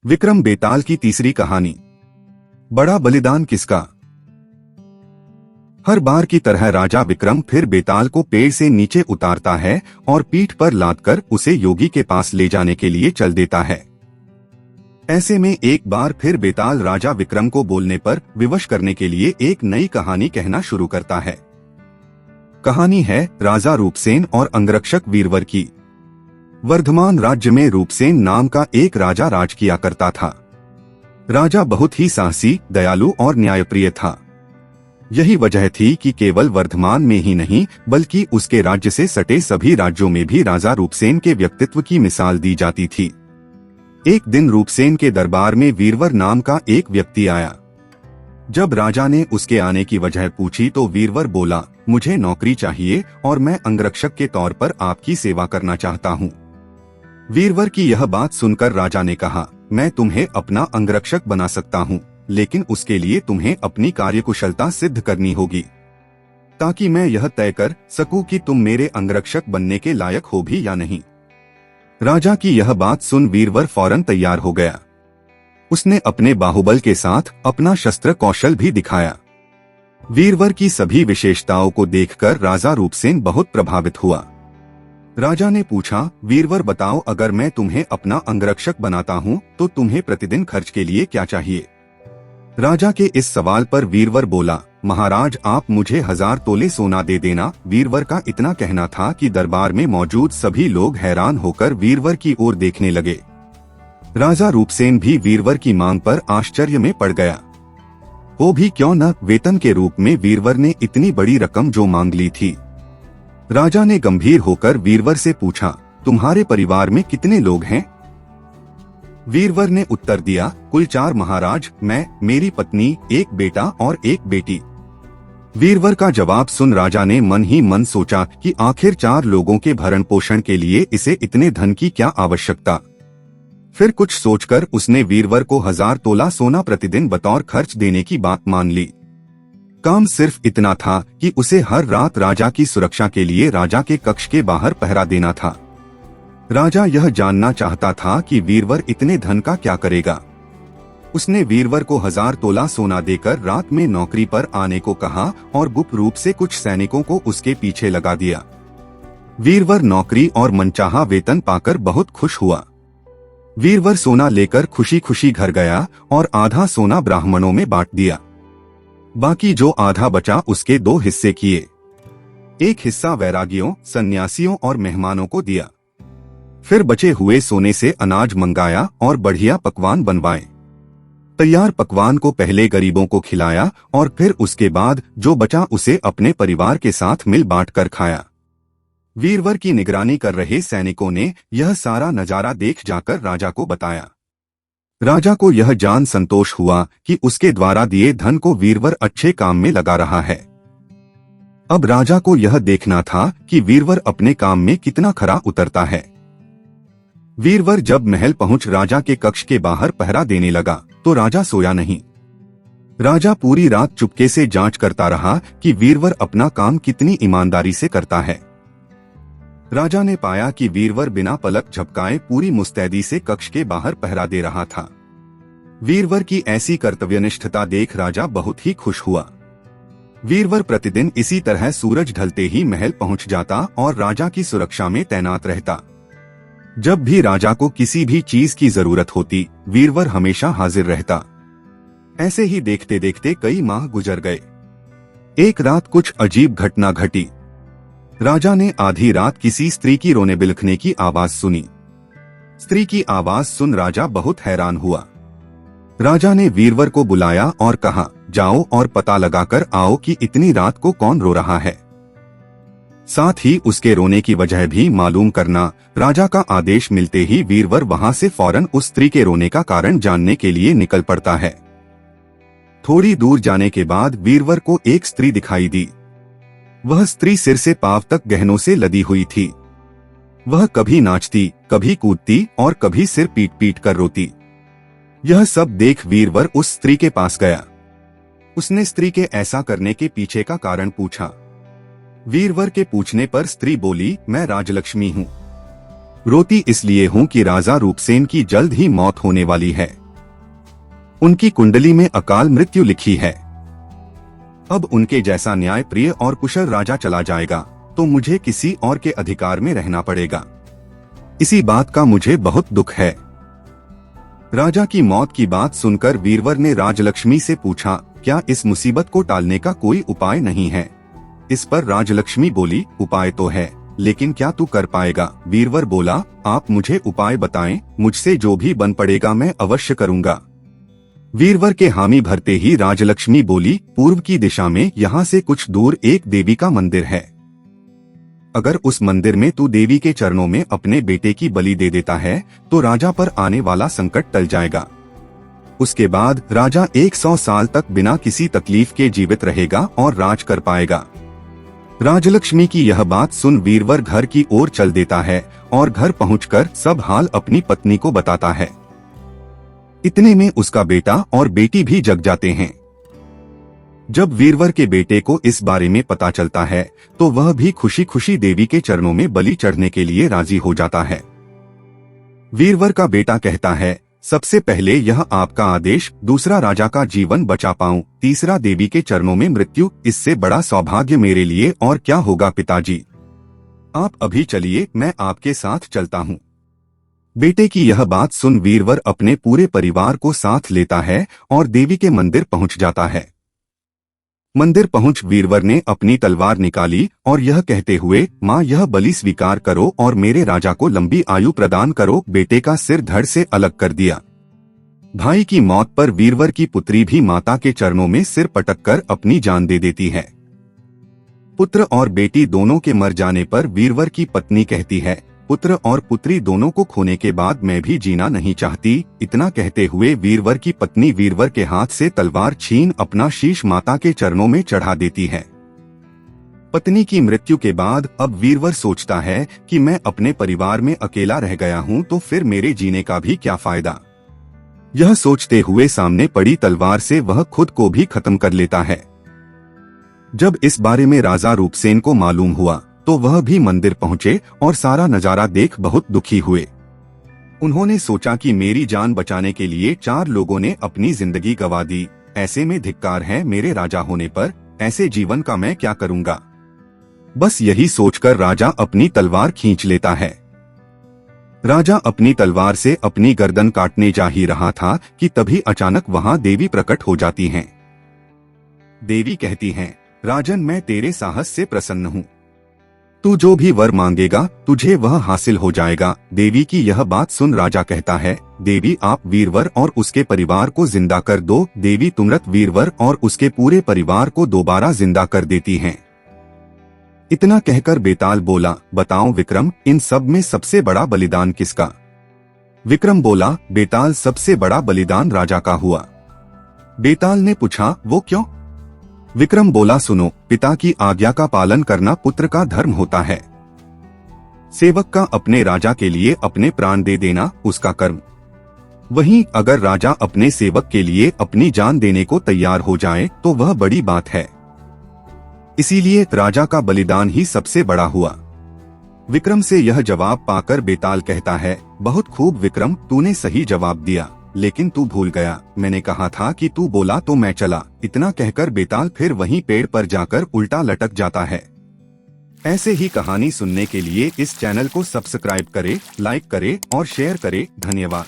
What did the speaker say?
विक्रम बेताल की तीसरी कहानी। बड़ा बलिदान किसका। हर बार की तरह राजा विक्रम फिर बेताल को पेड़ से नीचे उतारता है और पीठ पर लादकर उसे योगी के पास ले जाने के लिए चल देता है। ऐसे में एक बार फिर बेताल राजा विक्रम को बोलने पर विवश करने के लिए एक नई कहानी कहना शुरू करता है। कहानी है राजा रूपसेन और अंगरक्षक वीरवर की। वर्धमान राज्य में रूपसेन नाम का एक राजा राज किया करता था। राजा बहुत ही साहसी, दयालु और न्यायप्रिय था। यही वजह थी कि केवल वर्धमान में ही नहीं बल्कि उसके राज्य से सटे सभी राज्यों में भी राजा रूपसेन के व्यक्तित्व की मिसाल दी जाती थी। एक दिन रूपसेन के दरबार में वीरवर नाम का एक व्यक्ति आया। जब राजा ने उसके आने की वजह पूछी तो वीरवर बोला, मुझे नौकरी चाहिए और मैं अंगरक्षक के तौर पर आपकी सेवा करना चाहता हूँ। वीरवर की यह बात सुनकर राजा ने कहा, मैं तुम्हें अपना अंगरक्षक बना सकता हूँ, लेकिन उसके लिए तुम्हें अपनी कार्यकुशलता सिद्ध करनी होगी ताकि मैं यह तय कर सकूं कि तुम मेरे अंगरक्षक बनने के लायक हो भी या नहीं। राजा की यह बात सुन वीरवर फौरन तैयार हो गया। उसने अपने बाहुबल के साथ अपना शस्त्र कौशल भी दिखाया। वीरवर की सभी विशेषताओं को देखकर राजा रूपसेन बहुत प्रभावित हुआ। राजा ने पूछा, वीरवर बताओ, अगर मैं तुम्हें अपना अंगरक्षक बनाता हूँ तो तुम्हें प्रतिदिन खर्च के लिए क्या चाहिए। राजा के इस सवाल पर वीरवर बोला, महाराज आप मुझे 1000 तोले सोना दे देना। वीरवर का इतना कहना था कि दरबार में मौजूद सभी लोग हैरान होकर वीरवर की ओर देखने लगे। राजा रूपसेन भी वीरवर की मांग पर आश्चर्य में पड़ गया। वो भी क्यों न, वेतन के रूप में वीरवर ने इतनी बड़ी रकम जो मांग ली थी। राजा ने गंभीर होकर वीरवर से पूछा, तुम्हारे परिवार में कितने लोग हैं। वीरवर ने उत्तर दिया, कुल 4 महाराज, मैं, मेरी पत्नी, एक बेटा और एक बेटी। वीरवर का जवाब सुन राजा ने मन ही मन सोचा कि आखिर 4 लोगों के भरण पोषण के लिए इसे इतने धन की क्या आवश्यकता। फिर कुछ सोचकर उसने वीरवर को 1000 तोला सोना प्रतिदिन बतौर खर्च देने की बात मान ली। काम सिर्फ इतना था कि उसे हर रात राजा की सुरक्षा के लिए राजा के कक्ष के बाहर पहरा देना था। राजा यह जानना चाहता था कि वीरवर इतने धन का क्या करेगा। उसने वीरवर को 1000 तोला सोना देकर रात में नौकरी पर आने को कहा और गुप्त रूप से कुछ सैनिकों को उसके पीछे लगा दिया। वीरवर नौकरी और मनचाहा वेतन पाकर बहुत खुश हुआ। वीरवर सोना लेकर खुशी खुशी घर गया और आधा सोना ब्राह्मणों में बांट दिया। बाकी जो आधा बचा उसके 2 हिस्से किए। एक हिस्सा वैरागियों, सन्यासियों और मेहमानों को दिया। फिर बचे हुए सोने से अनाज मंगाया और बढ़िया पकवान बनवाए। तैयार पकवान को पहले गरीबों को खिलाया और फिर उसके बाद जो बचा उसे अपने परिवार के साथ मिल बांट कर खाया। वीरवर की निगरानी कर रहे सैनिकों ने यह सारा नजारा देख जाकर राजा को बताया। राजा को यह जान संतोष हुआ कि उसके द्वारा दिए धन को वीरवर अच्छे काम में लगा रहा है। अब राजा को यह देखना था कि वीरवर अपने काम में कितना खरा उतरता है। वीरवर जब महल पहुंच राजा के कक्ष के बाहर पहरा देने लगा तो राजा सोया नहीं। राजा पूरी रात चुपके से जांच करता रहा कि वीरवर अपना काम कितनी ईमानदारी से करता है। राजा ने पाया कि वीरवर बिना पलक झपकाए पूरी मुस्तैदी से कक्ष के बाहर पहरा दे रहा था। वीरवर की ऐसी कर्तव्यनिष्ठता देख राजा बहुत ही खुश हुआ। वीरवर प्रतिदिन इसी तरह सूरज ढलते ही महल पहुंच जाता और राजा की सुरक्षा में तैनात रहता। जब भी राजा को किसी भी चीज की जरूरत होती, वीरवर हमेशा हाजिर रहता। ऐसे ही देखते देखते कई माह गुजर गए। एक रात कुछ अजीब घटना घटी। राजा ने आधी रात किसी स्त्री की रोने बिलखने की आवाज सुनी। स्त्री की आवाज सुन राजा बहुत हैरान हुआ। राजा ने वीरवर को बुलाया और कहा, जाओ और पता लगाकर आओ कि इतनी रात को कौन रो रहा है। साथ ही उसके रोने की वजह भी मालूम करना। राजा का आदेश मिलते ही वीरवर वहां से फौरन उस स्त्री के रोने का कारण जानने के लिए निकल पड़ता है। थोड़ी दूर जाने के बाद वीरवर को एक स्त्री दिखाई दी। वह स्त्री सिर से पांव तक गहनों से लदी हुई थी। वह कभी नाचती, कभी कूदती और कभी सिर पीट पीट कर रोती। यह सब देख वीरवर उस स्त्री के पास गया। उसने स्त्री के ऐसा करने के पीछे का कारण पूछा। वीरवर के पूछने पर स्त्री बोली, मैं राजलक्ष्मी हूँ। रोती इसलिए हूँ कि राजा रूपसेन की जल्द ही मौत होने वाली है। उनकी कुंडली में अकाल मृत्यु लिखी है। अब उनके जैसा न्याय प्रिय और कुशल राजा चला जाएगा तो मुझे किसी और के अधिकार में रहना पड़ेगा। इसी बात का मुझे बहुत दुख है। राजा की मौत की बात सुनकर वीरवर ने राजलक्ष्मी से पूछा, क्या इस मुसीबत को टालने का कोई उपाय नहीं है? इस पर राजलक्ष्मी बोली, उपाय तो है, लेकिन क्या तू कर पाएगा? वीरवर बोला, आप मुझे उपाय बताएं, मुझसे जो भी बन पड़ेगा मैं अवश्य करूंगा। वीरवर के हामी भरते ही राजलक्ष्मी बोली, पूर्व की दिशा में यहाँ से कुछ दूर एक देवी का मंदिर है। अगर उस मंदिर में तू देवी के चरणों में अपने बेटे की बलि दे देता है तो राजा पर आने वाला संकट टल जाएगा। उसके बाद राजा 100 साल तक बिना किसी तकलीफ के जीवित रहेगा और राज कर पाएगा। राजलक्ष्मी की यह बात सुन वीरवर घर की ओर चल देता है और घर पहुंचकर सब हाल अपनी पत्नी को बताता है। इतने में उसका बेटा और बेटी भी जग जाते हैं। जब वीरवर के बेटे को इस बारे में पता चलता है तो वह भी खुशी खुशी देवी के चरणों में बलि चढ़ने के लिए राजी हो जाता है। वीरवर का बेटा कहता है, सबसे पहले यह आपका आदेश, दूसरा राजा का जीवन बचा पाऊं, तीसरा देवी के चरणों में मृत्यु, इससे बड़ा सौभाग्य मेरे लिए और क्या होगा पिताजी। आप अभी चलिए, मैं आपके साथ चलता हूँ। बेटे की यह बात सुन वीरवर अपने पूरे परिवार को साथ लेता है और देवी के मंदिर पहुंच जाता है। मंदिर पहुंच वीरवर ने अपनी तलवार निकाली और यह कहते हुए, माँ यह बलि स्वीकार करो और मेरे राजा को लंबी आयु प्रदान करो, बेटे का सिर धड़ से अलग कर दिया। भाई की मौत पर वीरवर की पुत्री भी माता के चरणों में सिर पटककर अपनी जान दे देती है। पुत्र और बेटी दोनों के मर जाने पर वीरवर की पत्नी कहती है, पुत्र और पुत्री दोनों को खोने के बाद मैं भी जीना नहीं चाहती। इतना कहते हुए वीरवर की पत्नी वीरवर के हाथ से तलवार छीन अपना शीश माता के चरणों में चढ़ा देती है। पत्नी की मृत्यु के बाद अब वीरवर सोचता है कि मैं अपने परिवार में अकेला रह गया हूँ तो फिर मेरे जीने का भी क्या फायदा। यह सोचते हुए सामने पड़ी तलवार से वह खुद को भी खत्म कर लेता है। जब इस बारे में राजा रूपसेन को मालूम हुआ तो वह भी मंदिर पहुंचे और सारा नजारा देख बहुत दुखी हुए। उन्होंने सोचा कि मेरी जान बचाने के लिए 4 लोगों ने अपनी जिंदगी गंवा दी, ऐसे में धिक्कार है मेरे राजा होने पर, ऐसे जीवन का मैं क्या करूंगा। बस यही सोचकर राजा अपनी तलवार खींच लेता है। राजा अपनी तलवार से अपनी गर्दन काटने जा ही रहा था कि तभी अचानक वहां देवी प्रकट हो जाती हैं। देवी कहती हैं, राजन मैं तेरे साहस से प्रसन्न हूँ, तू जो भी वर मांगेगा तुझे वह हासिल हो जाएगा। देवी की यह बात सुन राजा कहता है, देवी आप वीरवर और उसके परिवार को जिंदा कर दो। देवी तुरंत वीरवर और उसके पूरे परिवार को दोबारा जिंदा कर देती हैं। इतना कहकर बेताल बोला, बताओ विक्रम, इन सब में सबसे बड़ा बलिदान किसका? विक्रम बोला, बेताल सबसे बड़ा बलिदान राजा का हुआ। बेताल ने पूछा, वो क्यों? विक्रम बोला, सुनो, पिता की आज्ञा का पालन करना पुत्र का धर्म होता है। सेवक का अपने राजा के लिए अपने प्राण दे देना उसका कर्म। वहीं अगर राजा अपने सेवक के लिए अपनी जान देने को तैयार हो जाए तो वह बड़ी बात है। इसीलिए राजा का बलिदान ही सबसे बड़ा हुआ। विक्रम से यह जवाब पाकर बेताल कहता है, बहुत खूब विक्रम, तूने सही जवाब दिया, लेकिन तू भूल गया, मैंने कहा था कि तू बोला तो मैं चला। इतना कहकर बेताल फिर वहीं पेड़ पर जाकर उल्टा लटक जाता है। ऐसे ही कहानी सुनने के लिए इस चैनल को सब्सक्राइब करें, लाइक करें और शेयर करें। धन्यवाद।